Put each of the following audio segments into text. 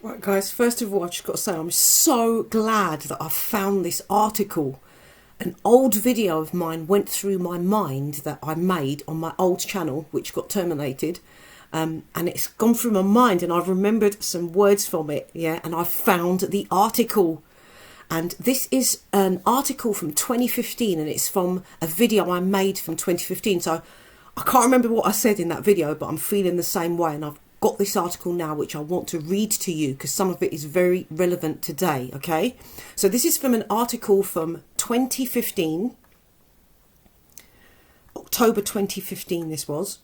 Right, guys, first of all, I've just got to say I'm so glad that I've found this article. An old video of mine went through my mind that I made on my old channel, which got terminated. And it's gone through my mind and I've remembered some words from it, yeah, and I've found the article. And this is an article from 2015 and it's from a video I made from 2015. So I can't remember what I said in that video, but I'm feeling the same way, and I've got this article now which I want to read to you because some of it is very relevant today. Okay, so this is from an article from 2015, October 2015 this was,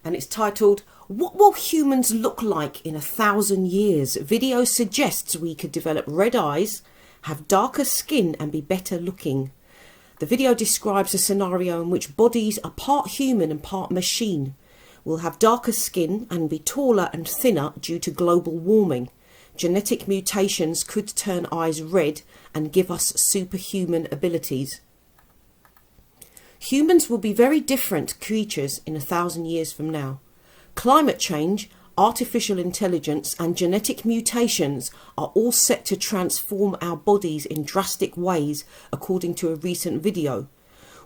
and it's titled "What Will Humans Look Like in 1,000 Years? Video suggests we could develop red eyes, have darker skin and be better looking." The video describes a scenario in which bodies are part human and part machine. Will have darker skin and be taller and thinner due to global warming. Genetic mutations could turn eyes red and give us superhuman abilities. Humans will be very different creatures in 1,000 years from now. Climate change, artificial intelligence and genetic mutations are all set to transform our bodies in drastic ways, according to a recent video.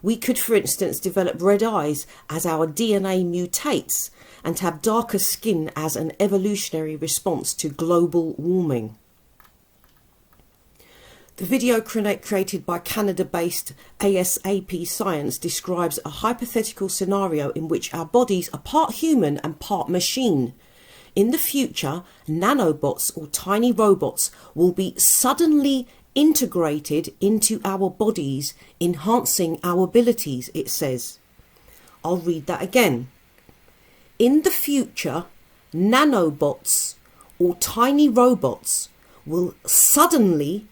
We could, for instance, develop red eyes as our DNA mutates and have darker skin as an evolutionary response to global warming. The video created by Canada-based ASAP Science describes a hypothetical scenario in which our bodies are part human and part machine. In the future, nanobots or tiny robots will be suddenly integrated into our bodies, enhancing our abilities, it says. I'll read that again. In the future, nanobots or tiny robots will suddenly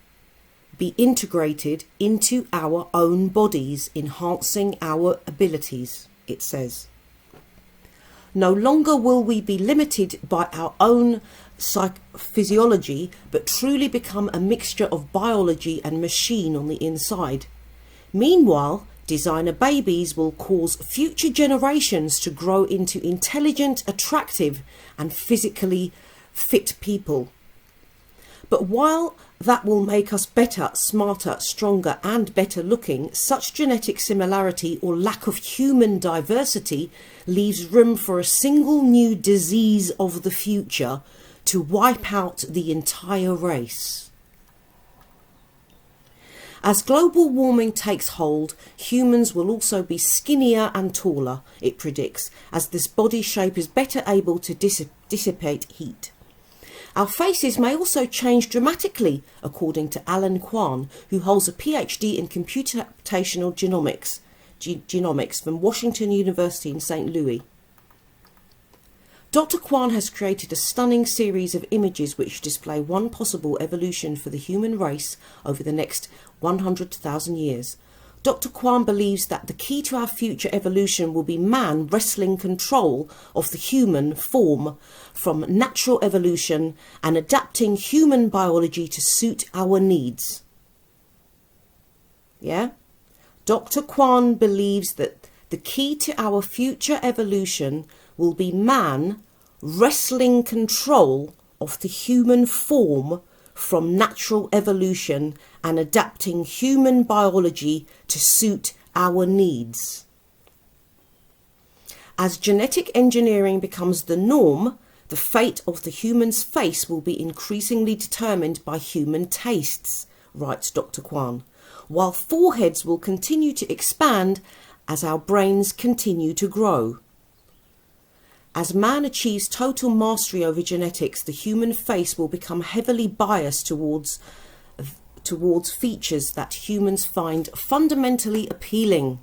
be integrated into our own bodies, enhancing our abilities, it says. No longer will we be limited by our own physiology, but truly become a mixture of biology and machine on the inside. Meanwhile, designer babies will cause future generations to grow into intelligent, attractive, and physically fit people. But while that will make us better, smarter, stronger, and better looking, such genetic similarity or lack of human diversity leaves room for a single new disease of the future to wipe out the entire race. As global warming takes hold, humans will also be skinnier and taller, it predicts, as this body shape is better able to dissipate heat. Our faces may also change dramatically, according to Alan Kwan, who holds a PhD in computational genomics from Washington University in St. Louis. Dr. Kwan has created a stunning series of images which display one possible evolution for the human race over the next 100,000 years. Dr. Kwan believes that the key to our future evolution will be man wresting control of the human form from natural evolution and adapting human biology to suit our needs. Yeah? Dr. Kwan believes that the key to our future evolution will be man wresting control of the human form from natural evolution and adapting human biology to suit our needs. As genetic engineering becomes the norm, the fate of the human's face will be increasingly determined by human tastes, writes Dr. Kwan, while foreheads will continue to expand as our brains continue to grow. As man achieves total mastery over genetics, the human face will become heavily biased towards features that humans find fundamentally appealing.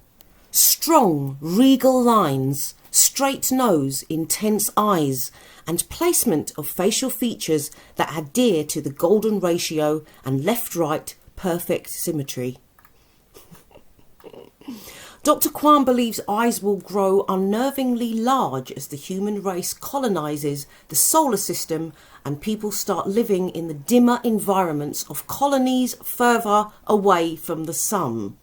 Strong, regal lines, straight nose, intense eyes, and placement of facial features that adhere to the golden ratio and left-right perfect symmetry. Dr. Kwan believes eyes will grow unnervingly large as the human race colonizes the solar system and people start living in the dimmer environments of colonies further away from the sun.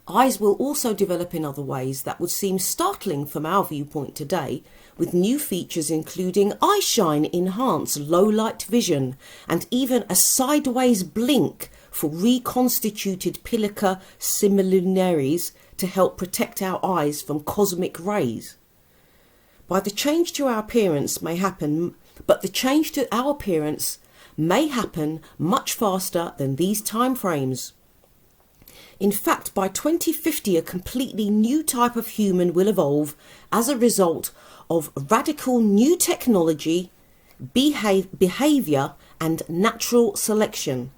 Eyes will also develop in other ways that would seem startling from our viewpoint today, with new features including eyeshine enhanced low light vision and even a sideways blink for reconstituted pilica semilunaris to help protect our eyes from cosmic rays. But the change to our appearance may happen much faster than these time frames. In fact, by 2050, a completely new type of human will evolve as a result of radical new technology, behaviour and natural selection.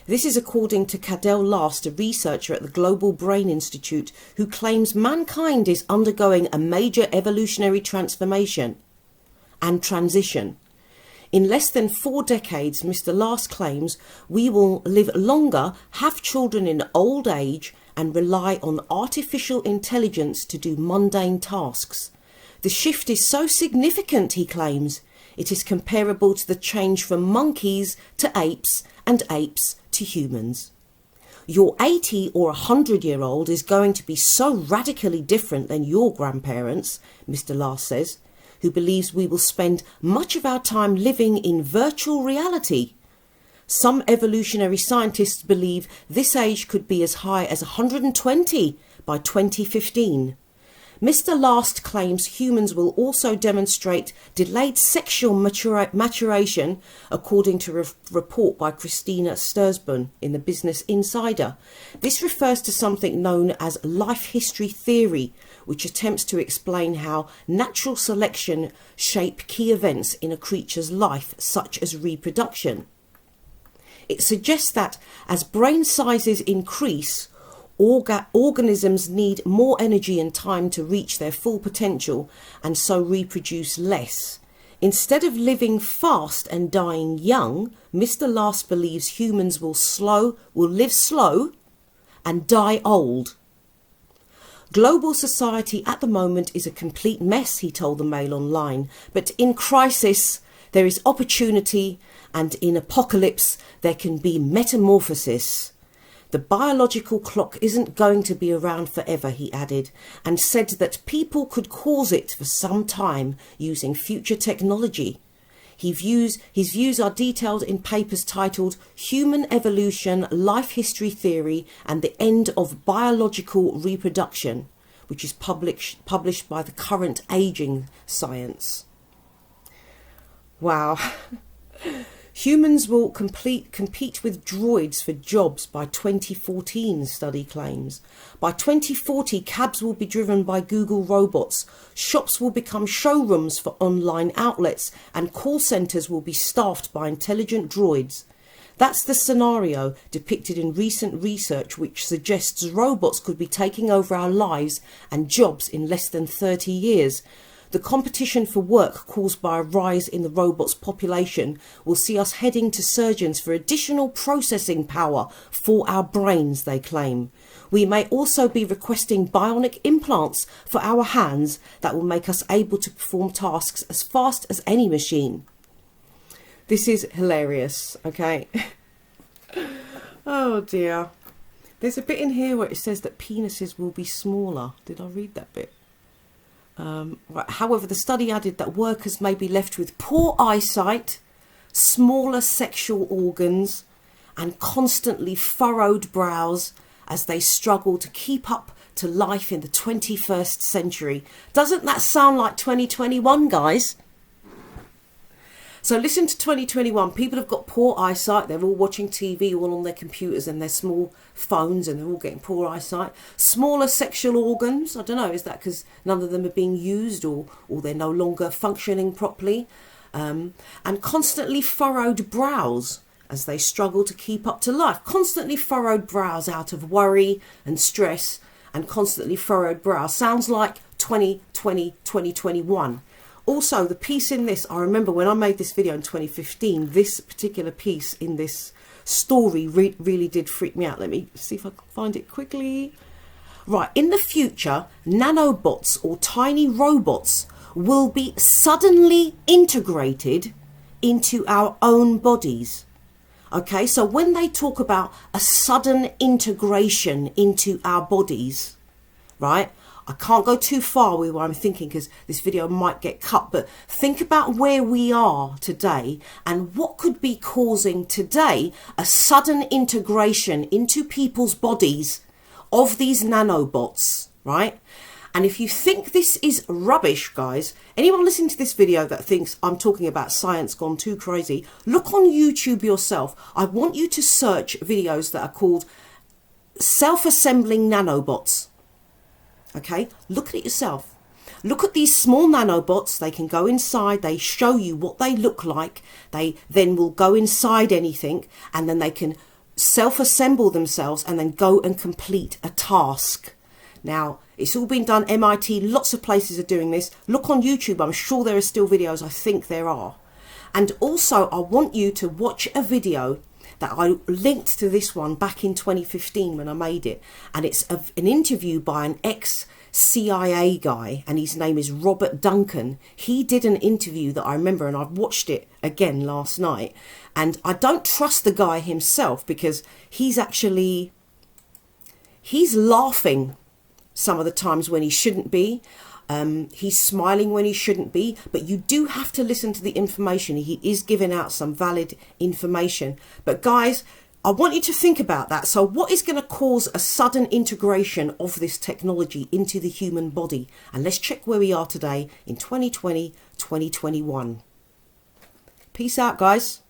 This is according to Cadell Last, a researcher at the Global Brain Institute, who claims mankind is undergoing a major evolutionary transformation and transition. In less than 4 decades, Mr. Last claims, we will live longer, have children in old age, and rely on artificial intelligence to do mundane tasks. The shift is so significant, he claims, it is comparable to the change from monkeys to apes and apes to humans. Your 80 or 100-year-old is going to be so radically different than your grandparents, Mr. Last says, who believes we will spend much of our time living in virtual reality. Some evolutionary scientists believe this age could be as high as 120 by 2015. Mr. Last claims humans will also demonstrate delayed sexual maturation, according to a report by Christina Sturzburn in the Business Insider. This refers to something known as life history theory, which attempts to explain how natural selection shape key events in a creature's life, such as reproduction. It suggests that as brain sizes increase, organisms need more energy and time to reach their full potential and so reproduce less. Instead of living fast and dying young, Mr. Last believes humans will live slow and die old. Global society at the moment is a complete mess, he told the Mail Online, but in crisis there is opportunity, and in apocalypse there can be metamorphosis. The biological clock isn't going to be around forever, he added, and said that people could cause it for some time using future technology. His views are detailed in papers titled Human Evolution, Life History Theory and the End of Biological Reproduction, which is published by the Current Aging Science. Wow. Humans will compete with droids for jobs by 2014, study claims. By 2040, cabs will be driven by Google robots, shops will become showrooms for online outlets, and call centres will be staffed by intelligent droids. That's the scenario depicted in recent research which suggests robots could be taking over our lives and jobs in less than 30 years. The competition for work caused by a rise in the robots' population will see us heading to surgeons for additional processing power for our brains, they claim. We may also be requesting bionic implants for our hands that will make us able to perform tasks as fast as any machine. This is hilarious, okay? Oh dear. There's a bit in here where it says that penises will be smaller. Did I read that bit? Right. However, the study added that workers may be left with poor eyesight, smaller sexual organs, and constantly furrowed brows as they struggle to keep up to life in the 21st century. Doesn't that sound like 2021, guys? So listen to 2021. People have got poor eyesight. They're all watching TV, all on their computers and their small phones, and they're all getting poor eyesight. Smaller sexual organs. I don't know, is that because none of them are being used, or they're no longer functioning properly? And constantly furrowed brows as they struggle to keep up to life. Constantly furrowed brows out of worry and stress, and constantly furrowed brows. Sounds like 2020, 2021. Also, the piece in this, I remember when I made this video in 2015, this particular piece in this story really did freak me out. Let me see if I can find it quickly. Right, in the future, nanobots or tiny robots will be suddenly integrated into our own bodies. Okay, so when they talk about a sudden integration into our bodies, right? I can't go too far with what I'm thinking because this video might get cut, but think about where we are today and what could be causing today a sudden integration into people's bodies of these nanobots, right? And if you think this is rubbish, guys, anyone listening to this video that thinks I'm talking about science gone too crazy, look on YouTube yourself. I want you to search videos that are called self-assembling nanobots. Okay, look at it yourself. Look at these small nanobots. They can go inside. They show you what they look like. They then will go inside anything, and then they can self-assemble themselves and then go and complete a task. Now, it's all been done. MIT, lots of places are doing this. Look on YouTube. I'm sure there are still videos. I think there are. And also, I want you to watch a video that I linked to this one back in 2015 when I made it. And it's an interview by an ex-CIA guy, and his name is Robert Duncan. He did an interview that I remember, and I've watched it again last night. And I don't trust the guy himself because he's laughing some of the times when he shouldn't be. He's smiling when he shouldn't be, but you do have to listen to the information. He is giving out some valid information. But guys, I want you to think about that. So what is going to cause a sudden integration of this technology into the human body? And let's check where we are today in 2020, 2021. Peace out, guys.